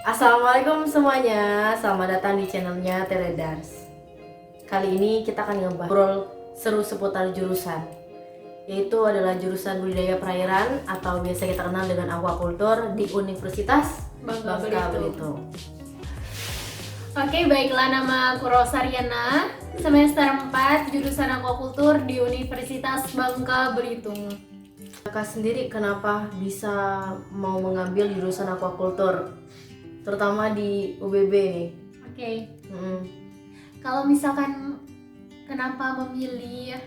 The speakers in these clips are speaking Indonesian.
Assalamualaikum semuanya, selamat datang di channelnya Teledars. Kali ini kita akan ngobrol seru seputar jurusan, yaitu adalah jurusan budidaya perairan atau biasa kita kenal dengan aquaculture di Universitas Bangka Bangka Belitung. Belitung. Oke, baiklah, nama aku Rosariana, semester 4 jurusan aquaculture di Universitas Bangka Belitung. Kakak sendiri kenapa bisa mau mengambil jurusan aquaculture, terutama di UBB nih? Oke, Mm. kalau misalkan kenapa memilih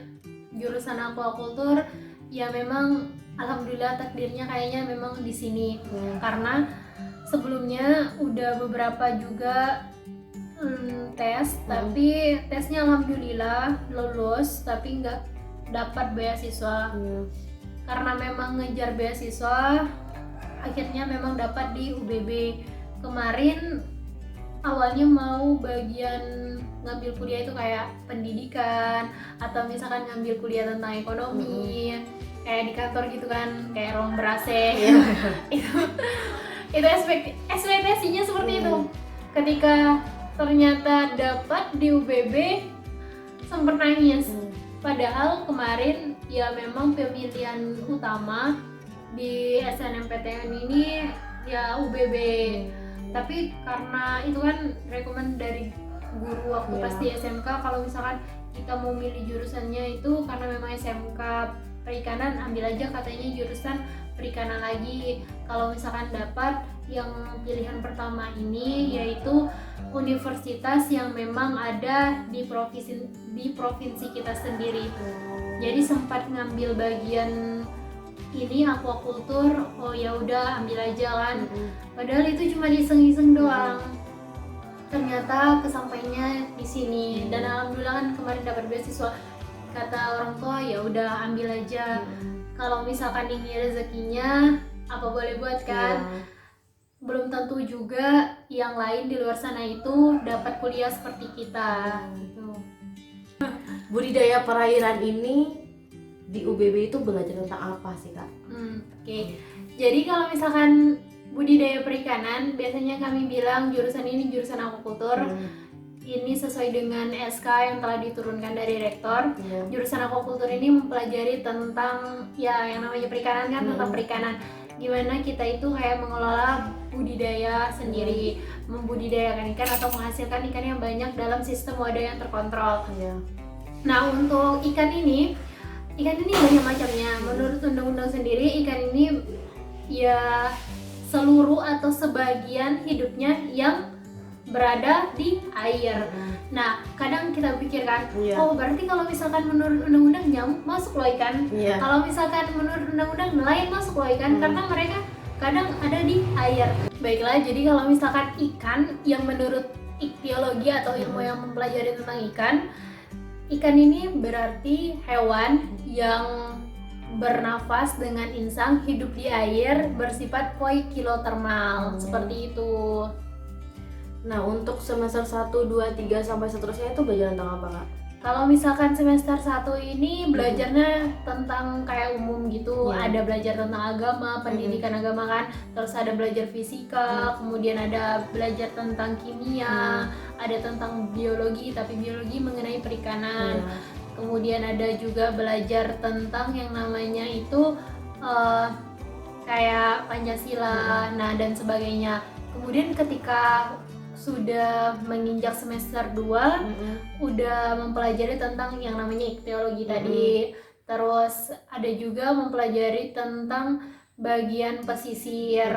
jurusan aquaculture, ya memang alhamdulillah takdirnya kayaknya memang di sini. Karena sebelumnya udah beberapa juga tes, tapi tesnya alhamdulillah lulus, tapi nggak dapat beasiswa. Karena memang ngejar beasiswa, akhirnya memang dapat di UBB. Kemarin awalnya mau bagian ngambil kuliah itu kayak pendidikan, atau misalkan ngambil kuliah tentang ekonomi, kayak di kantor gitu kan, kayak ruang ber-AC. itu ekspektasinya seperti itu. Ketika ternyata dapat di UBB, sempat nangis. Padahal kemarin ya memang pemilihan utama di SNMPTN ini ya UBB. Tapi karena itu kan rekomend dari guru waktu pas di SMK, kalau misalkan kita mau milih jurusannya itu karena memang SMK perikanan, ambil aja katanya jurusan perikanan lagi. Kalau misalkan dapat yang pilihan pertama ini, yaitu universitas yang memang ada di provinsi kita sendiri. Jadi sempat ngambil bagian ini aquaculture, oh ya udah ambil aja kan. Padahal itu cuma iseng-iseng doang. Ternyata kesampainya di sini, dan alhamdulillah kan kemarin dapat beasiswa. Kata orang tua ya udah ambil aja. Kalau misalkan ini rezekinya, apa boleh buat kan. Belum tentu juga yang lain di luar sana itu dapat kuliah seperti kita. Gitu. Budidaya perairan ini di UBB itu belajar tentang apa sih, Kak? Oke. Jadi kalau misalkan budidaya perikanan, biasanya kami bilang jurusan ini jurusan aquaculture. Ini sesuai dengan SK yang telah diturunkan dari rektor. Jurusan aquaculture ini mempelajari tentang ya yang namanya perikanan kan, tentang perikanan. Gimana kita itu kayak mengelola budidaya sendiri, membudidayakan ikan atau menghasilkan ikan yang banyak dalam sistem wadah yang terkontrol. Nah, untuk ikan ini banyak macamnya. Menurut undang-undang sendiri, ikan ini ya seluruh atau sebagian hidupnya yang berada di air. Nah, kadang kita pikirkan, oh berarti kalau misalkan menurut undang-undang nyamuk masuk loh ikan. Kalau misalkan menurut undang-undang nelayan masuk loh ikan, karena mereka kadang ada di air. Baiklah, jadi kalau misalkan ikan yang menurut iktiologi atau ilmu yang mempelajari tentang ikan ini berarti hewan yang bernafas dengan insang, hidup di air, bersifat poikilotermal, seperti itu. Nah, untuk semester 1, 2, 3 sampai seterusnya itu belajar tentang apa, Kak? Kalau misalkan semester 1 ini belajarnya tentang kayak umum gitu. Ada belajar tentang agama, pendidikan agama kan. Terus ada belajar fisika, kemudian ada belajar tentang kimia, ada tentang biologi, tapi biologi mengenai perikanan. Kemudian ada juga belajar tentang yang namanya itu kayak Pancasila, nah dan sebagainya. Kemudian ketika sudah menginjak semester 2, udah mempelajari tentang yang namanya iktiologi tadi. Terus ada juga mempelajari tentang bagian pesisir.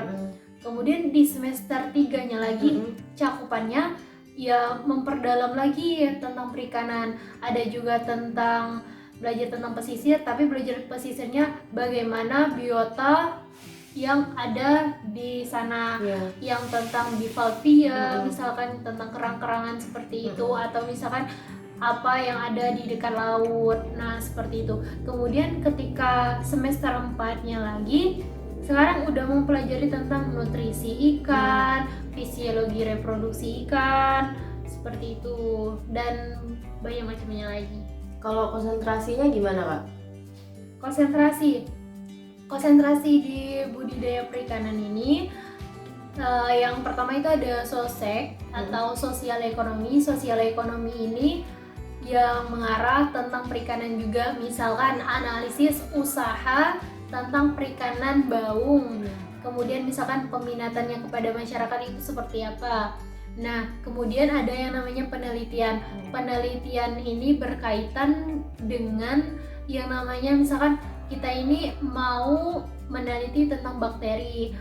Kemudian di semester 3-nya lagi cakupannya ya memperdalam lagi tentang perikanan. Ada juga tentang belajar tentang pesisir, tapi belajar pesisirnya bagaimana biota yang ada di sana, yang tentang bivalvia, misalkan tentang kerang-kerangan seperti itu, atau misalkan apa yang ada di dekat laut. Nah, seperti itu. Kemudian ketika semester 4-nya lagi, sekarang udah mempelajari tentang nutrisi ikan, fisiologi reproduksi ikan, seperti itu, dan banyak macamnya lagi. Kalau konsentrasinya gimana, Kak? Konsentrasi di budidaya perikanan ini Yang pertama itu ada sosek atau sosial ekonomi. Sosial ekonomi ini yang mengarah tentang perikanan juga, misalkan analisis usaha tentang perikanan baung. Kemudian misalkan peminatannya kepada masyarakat itu seperti apa. Nah, kemudian ada yang namanya penelitian. Penelitian ini berkaitan dengan yang namanya misalkan kita ini mau meneliti tentang bakteri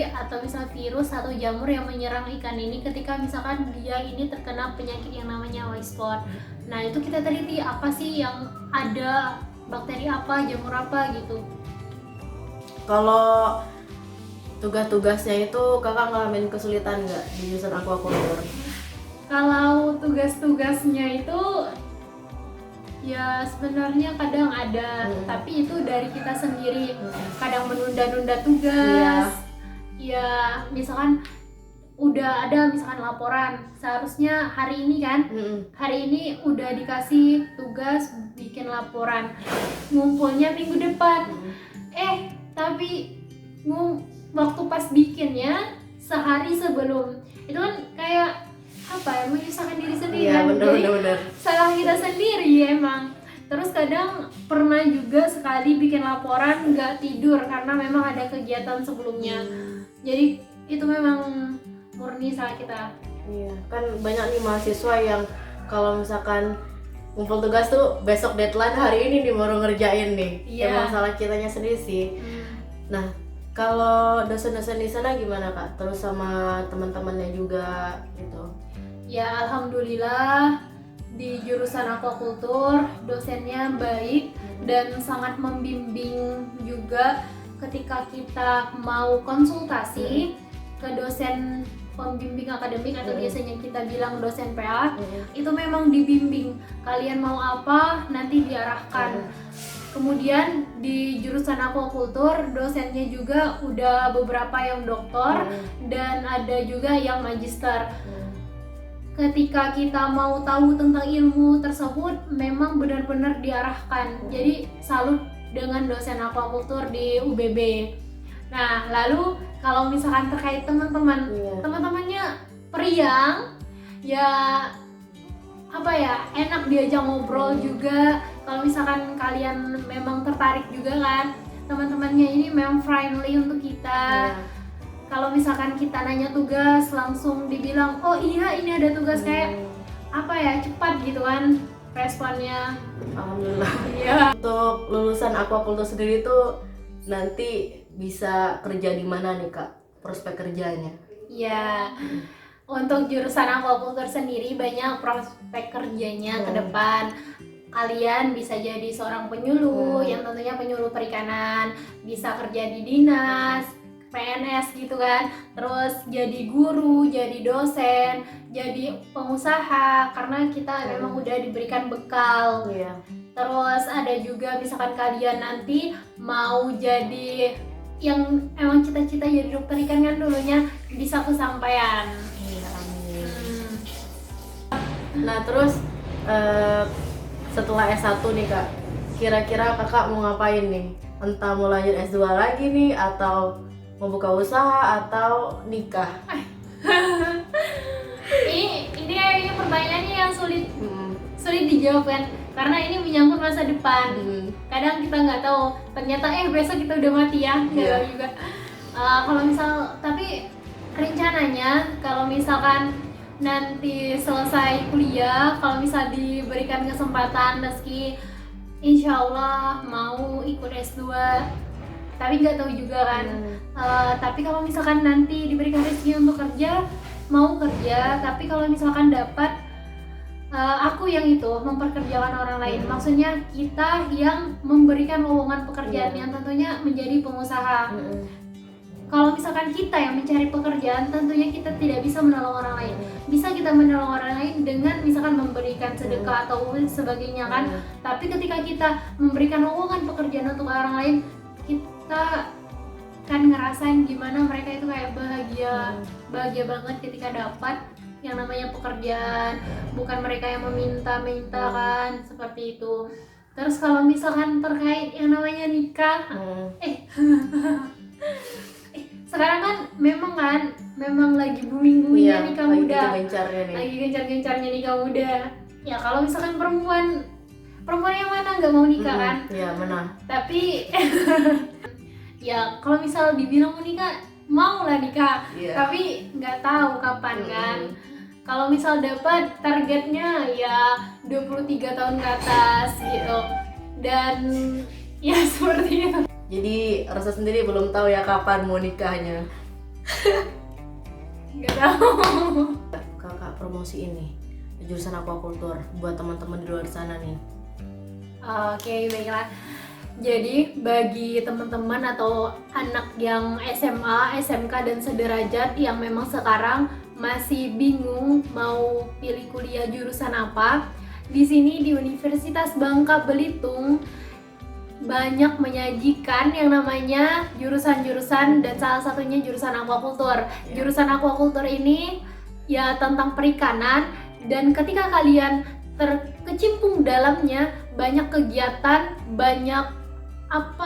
atau misal virus atau jamur yang menyerang ikan ini ketika misalkan dia ini terkena penyakit yang namanya white spot. Nah, itu kita teliti apa sih yang ada, bakteri apa, jamur apa gitu. Kalau tugas-tugasnya itu kakak ngalamin kesulitan nggak di jurusan aquaculture? Kalau tugas-tugasnya itu ya sebenarnya kadang ada, tapi itu dari kita sendiri. Kadang menunda-nunda tugas. Ya misalkan udah ada misalkan laporan, seharusnya hari ini kan, hari ini udah dikasih tugas bikin laporan, ngumpulnya minggu depan. Tapi waktu pas bikinnya sehari sebelum, itu kan kayak apa ya, menyusahkan diri sendiri kan. Bener. Salah kita sendiri emang. Terus kadang pernah juga sekali bikin laporan nggak tidur karena memang ada kegiatan sebelumnya. Jadi itu memang murni salah kita. Iya, kan banyak nih mahasiswa yang kalau misalkan ngumpul tugas tuh besok deadline, hari ini nih baru ngerjain nih. Emang salah kitanya sendiri sih. Nah, kalau dosen-dosen di sana gimana kak? Terus sama teman-temannya juga gitu? Ya alhamdulillah di jurusan aquaculture dosennya baik dan sangat membimbing juga ketika kita mau konsultasi ke dosen pembimbing akademik atau biasanya kita bilang dosen PA. Itu memang dibimbing, kalian mau apa nanti diarahkan. Kemudian di jurusan aquaculture dosennya juga udah beberapa yang doktor dan ada juga yang magister. Ketika kita mau tahu tentang ilmu tersebut memang benar-benar diarahkan. Jadi salut dengan dosen aquaculture di UBB. Nah, lalu kalau misalkan terkait teman-teman, teman-temannya periang, ya apa ya, enak diajak ngobrol juga. Kalau misalkan kalian memang tertarik juga kan, teman-temannya ini memang friendly untuk kita. Kalau misalkan kita nanya tugas langsung dibilang, oh iya ini ada tugas, kayak apa ya, cepat gitu kan responnya. Alhamdulillah. Iya. Untuk lulusan aquaculture sendiri tuh nanti bisa kerja di mana nih kak, prospek kerjanya? Ya, untuk jurusan aquaculture sendiri banyak prospek kerjanya ke depan. Kalian bisa jadi seorang penyuluh, yang tentunya penyuluh perikanan, bisa kerja di dinas, PNS gitu kan, terus jadi guru, jadi dosen, jadi pengusaha, karena kita memang udah diberikan bekal. Terus ada juga misalkan kalian nanti mau jadi yang emang cita-cita jadi dokter ikan kan dulunya, bisa kesampaian. Amin. Nah terus setelah S1 nih kak, kira-kira kakak mau ngapain nih? Entah mau lanjut S2 lagi nih, atau mau buka usaha, atau nikah? Ini kayaknya pertanyaannya yang sulit dijawab kan, karena ini menyangkut masa depan. Kadang kita nggak tahu, ternyata besok kita udah mati ya, nggak tahu juga. Kalau misal, tapi rencananya kalau misalkan nanti selesai kuliah, kalau misal diberikan kesempatan rezeki, insya Allah mau ikut S2, tapi nggak tahu juga kan. Tapi kalau misalkan nanti diberikan rezeki untuk kerja, mau kerja. Tapi kalau misalkan dapat, aku yang itu memperkerjakan orang lain, maksudnya kita yang memberikan lowongan pekerjaan yang tentunya menjadi pengusaha. Kalau misalkan kita yang mencari pekerjaan, tentunya kita tidak bisa menolong orang lain. Bisa kita menolong orang lain dengan misalkan memberikan sedekah atau sebagainya kan. Tapi ketika kita memberikan lowongan pekerjaan untuk orang lain, kita kan ngerasain gimana mereka itu kayak bahagia banget ketika dapat yang namanya pekerjaan, bukan mereka yang meminta-minta kan, seperti itu. Terus kalau misalkan terkait yang namanya nikah, sekarang kan memang lagi booming-boomingnya nikah lagi muda. gencar-gencarnya nih. Lagi gencar-gencarnya nikah muda. Ya kalau misalkan perempuan yang mana nggak mau nikah kan? Iya, mana? Tapi ya kalau misal dibilang mau nikah, mau lah nikah. Iya. Tapi nggak tahu kapan kan. Kalau misal dapat targetnya ya 23 tahun ke atas gitu. Dan ya seperti itu. Jadi Rosa sendiri belum tahu ya kapan mau nikahnya. Nggak tahu. Kakak promosi ini jurusan aquaculture buat teman-teman di luar sana nih. Oke, baiklah. Jadi bagi teman-teman atau anak yang SMA, SMK dan sederajat yang memang sekarang masih bingung mau pilih kuliah jurusan apa, di sini di Universitas Bangka Belitung banyak menyajikan yang namanya jurusan-jurusan dan salah satunya jurusan aquaculture. Jurusan aquaculture ini ya tentang perikanan, dan ketika kalian terkecimpung dalamnya banyak kegiatan, banyak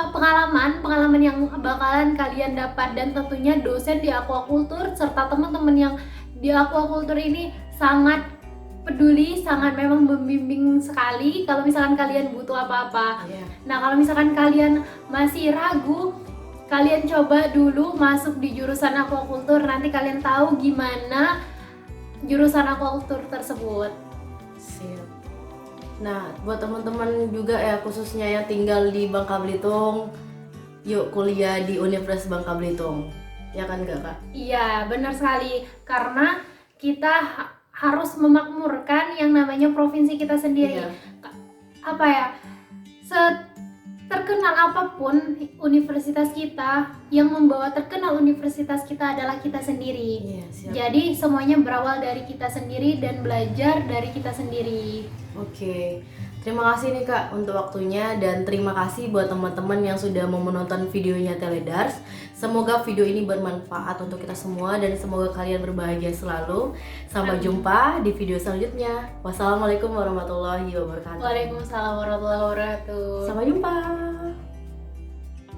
pengalaman yang bakalan kalian dapat, dan tentunya dosen di aquaculture serta teman-teman yang di aquaculture ini sangat peduli, sangat memang membimbing sekali kalau misalkan kalian butuh apa-apa. Nah, kalau misalkan kalian masih ragu, kalian coba dulu masuk di jurusan aquaculture, nanti kalian tahu gimana jurusan aquaculture tersebut. Siap. Nah, buat teman-teman juga ya, khususnya yang tinggal di Bangka Belitung, yuk kuliah di Universitas Bangka Belitung. Ya kan enggak, Kak? Iya, benar sekali. Karena kita harus memakmurkan yang namanya provinsi kita sendiri. Iya. Apa ya? Terkenal apapun universitas kita, yang membawa terkenal universitas kita adalah kita sendiri. Iya, siap. Jadi semuanya berawal dari kita sendiri dan belajar dari kita sendiri. Oke. Terima kasih nih Kak untuk waktunya, dan terima kasih buat teman-teman yang sudah mau menonton videonya Teledars. Semoga video ini bermanfaat untuk kita semua dan semoga kalian berbahagia selalu. Sampai jumpa di video selanjutnya. Wassalamualaikum warahmatullahi wabarakatuh. Waalaikumsalam warahmatullahi wabarakatuh. Sampai jumpa.